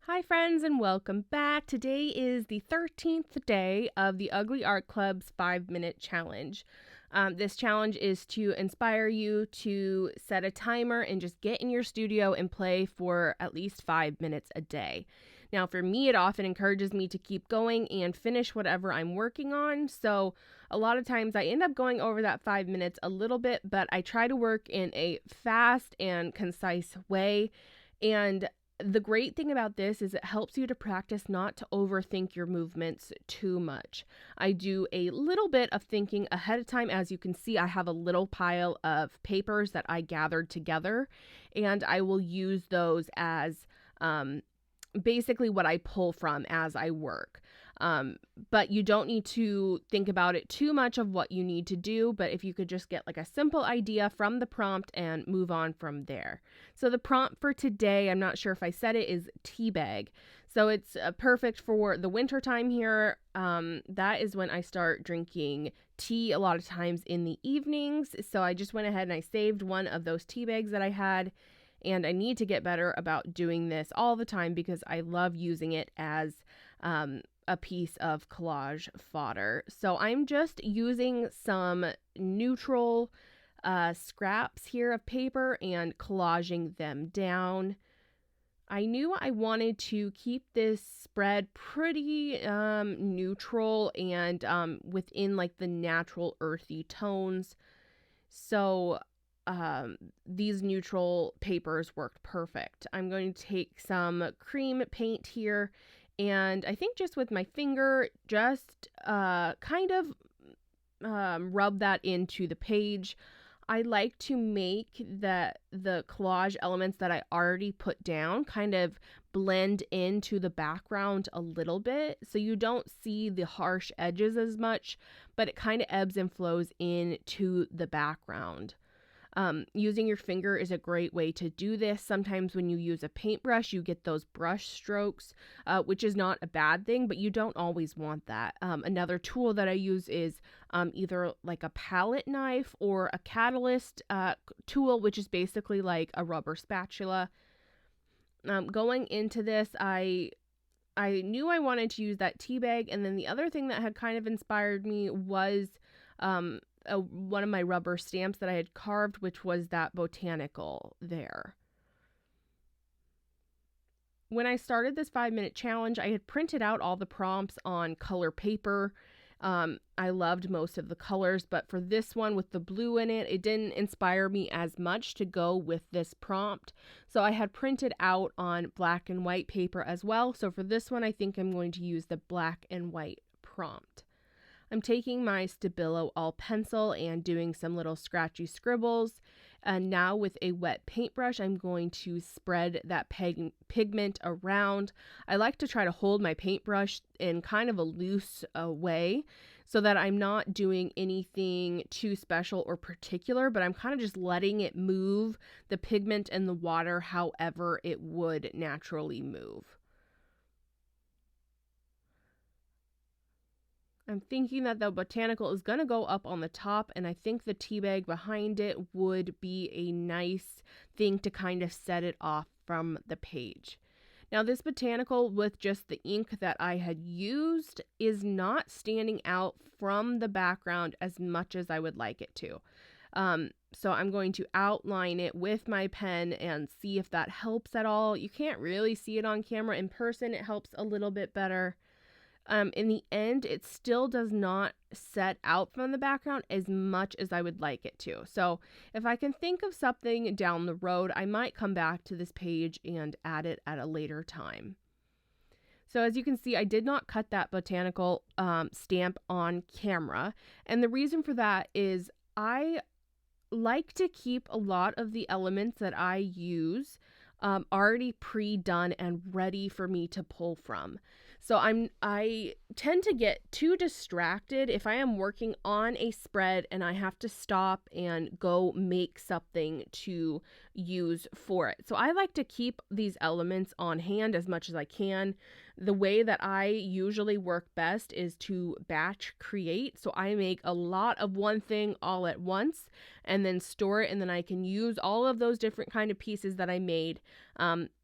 Hi friends and welcome back. Today is the 13th day of the Ugly Art Club's 5-minute challenge. This challenge is to inspire you to set a timer and just get in your studio and play for at least 5 minutes a day. Now for me, it often encourages me to keep going and finish whatever I'm working on. So a lot of times I end up going over that 5 minutes a little bit, but I try to work in a fast and concise way. And the great thing about this is it helps you to practice not to overthink your movements too much. I do a little bit of thinking ahead of time. As you can see, I have a little pile of papers that I gathered together, and I will use those as basically what I pull from as I work. But you don't need to think about it too much of what you need to do, but if you could just get like a simple idea from the prompt and move on from there. So the prompt for today, I'm not sure if I said it, is Teabag. So it's perfect for the winter time here. That is when I start drinking tea a lot of times in the evenings. So I just went ahead and I saved one of those tea bags that I had. And I need to get better about doing this all the time because I love using it as a piece of collage fodder. So I'm just using some neutral scraps here of paper and collaging them down. I knew I wanted to keep this spread pretty neutral and within like the natural earthy tones. So these neutral papers worked perfect. I'm going to take some cream paint here, and I think just with my finger, just kind of rub that into the page. I like to make the collage elements that I already put down kind of blend into the background a little bit, so you don't see the harsh edges as much, but it kind of ebbs and flows into the background. Using your finger is a great way to do this. Sometimes when you use a paintbrush, you get those brush strokes, which is not a bad thing, but you don't always want that. Another tool that I use is either like a palette knife or a catalyst tool, which is basically like a rubber spatula. Going into this, I knew I wanted to use that tea bag, and then the other thing that had kind of inspired me was one of my rubber stamps that I had carved, which was that botanical there. When I started this 5-minute challenge, I had printed out all the prompts on color paper. I loved most of the colors, but for this one with the blue in it, it didn't inspire me as much to go with this prompt. So I had printed out on black and white paper as well. So for this one, I think I'm going to use the black and white prompt. I'm taking my Stabilo all pencil and doing some little scratchy scribbles. And now with a wet paintbrush, I'm going to spread that pigment around. I like to try to hold my paintbrush in kind of a loose way so that I'm not doing anything too special or particular, but I'm kind of just letting it move the pigment and the water however it would naturally move. I'm thinking that the botanical is going to go up on the top, and I think the tea bag behind it would be a nice thing to kind of set it off from the page. Now, this botanical with just the ink that I had used is not standing out from the background as much as I would like it to. So I'm going to outline it with my pen and see if that helps at all. You can't really see it on camera. In person, it helps a little bit better. In the end, it still does not set out from the background as much as I would like it to. So if I can think of something down the road, I might come back to this page and add it at a later time. So as you can see, I did not cut that botanical stamp on camera. And the reason for that is I like to keep a lot of the elements that I use already pre-done and ready for me to pull from. So I tend to get too distracted if I am working on a spread and I have to stop and go make something to use for it. So I like to keep these elements on hand as much as I can. The way that I usually work best is to batch create. So I make a lot of one thing all at once and then store it, and then I can use all of those different kind of pieces that I made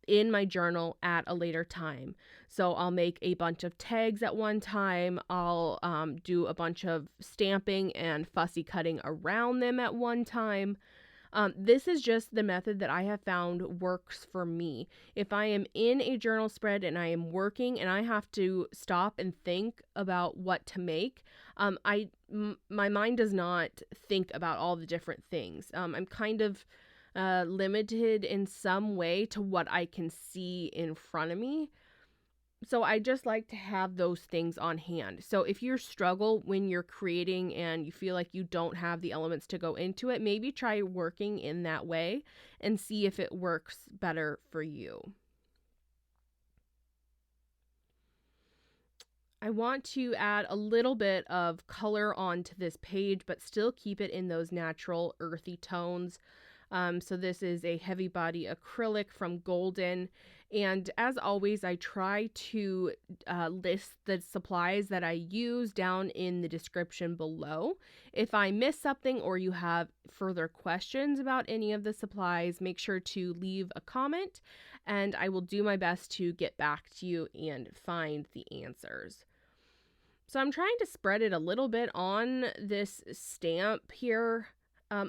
in my journal at a later time. So I'll make a bunch of tags at one time. I'll do a bunch of stamping and fussy cutting around them at one time. This is just the method that I have found works for me. If I am in a journal spread and I am working and I have to stop and think about what to make, my mind does not think about all the different things. I'm kind of limited in some way to what I can see in front of me. So I just like to have those things on hand. So if you struggle when you're creating and you feel like you don't have the elements to go into it, maybe try working in that way and see if it works better for you. I want to add a little bit of color onto this page, but still keep it in those natural earthy tones. So this is a heavy body acrylic from Golden. And as always, I try to list the supplies that I use down in the description below. If I miss something or you have further questions about any of the supplies, make sure to leave a comment and I will do my best to get back to you and find the answers. So I'm trying to spread it a little bit on this stamp here.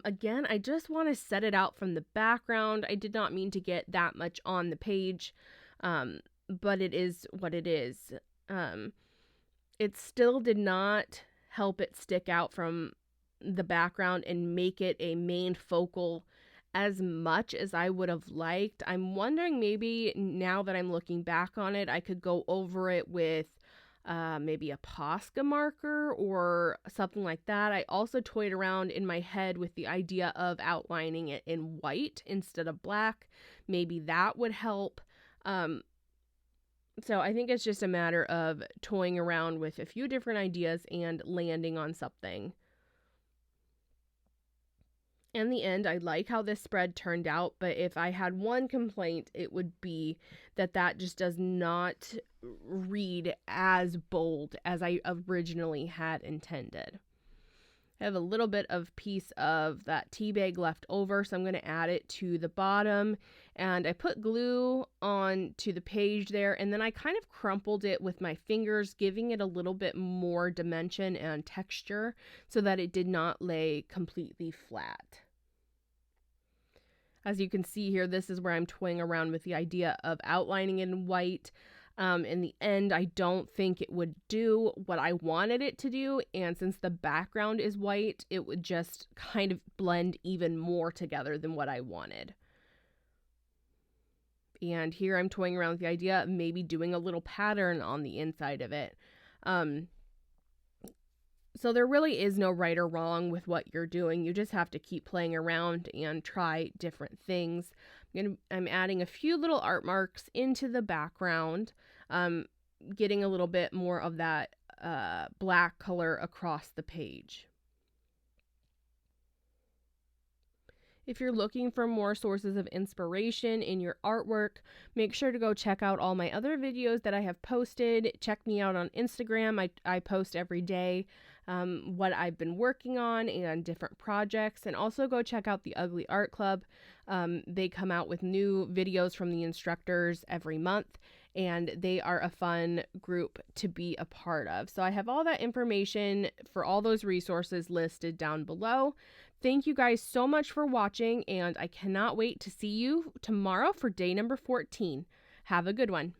Again, I just want to set it out from the background. I did not mean to get that much on the page, but it is what it is. It still did not help it stick out from the background and make it a main focal as much as I would have liked. I'm wondering maybe now that I'm looking back on it, I could go over it with maybe a Posca marker or something like that. I also toyed around in my head with the idea of outlining it in white instead of black. Maybe that would help. So I think it's just a matter of toying around with a few different ideas and landing on something. In the end, I like how this spread turned out, but if I had one complaint, it would be that just does not read as bold as I originally had intended. I have a little bit of piece of that Teabag left over, so I'm going to add it to the bottom, and I put glue on to the page there, and then I kind of crumpled it with my fingers, giving it a little bit more dimension and texture so that it did not lay completely flat. As you can see here, this is where I'm toying around with the idea of outlining it in white. In the end, I don't think it would do what I wanted it to do, and since the background is white, it would just kind of blend even more together than what I wanted. And here I'm toying around with the idea of maybe doing a little pattern on the inside of it. So there really is no right or wrong with what you're doing. You just have to keep playing around and try different things. I'm adding a few little art marks into the background, getting a little bit more of that black color across the page. If you're looking for more sources of inspiration in your artwork, make sure to go check out all my other videos that I have posted. Check me out on Instagram. I post every day what I've been working on and different projects. And also go check out the Ugly Art Club. They come out with new videos from the instructors every month, and they are a fun group to be a part of. So I have all that information for all those resources listed down below. Thank you guys so much for watching, and I cannot wait to see you tomorrow for day number 14. Have a good one.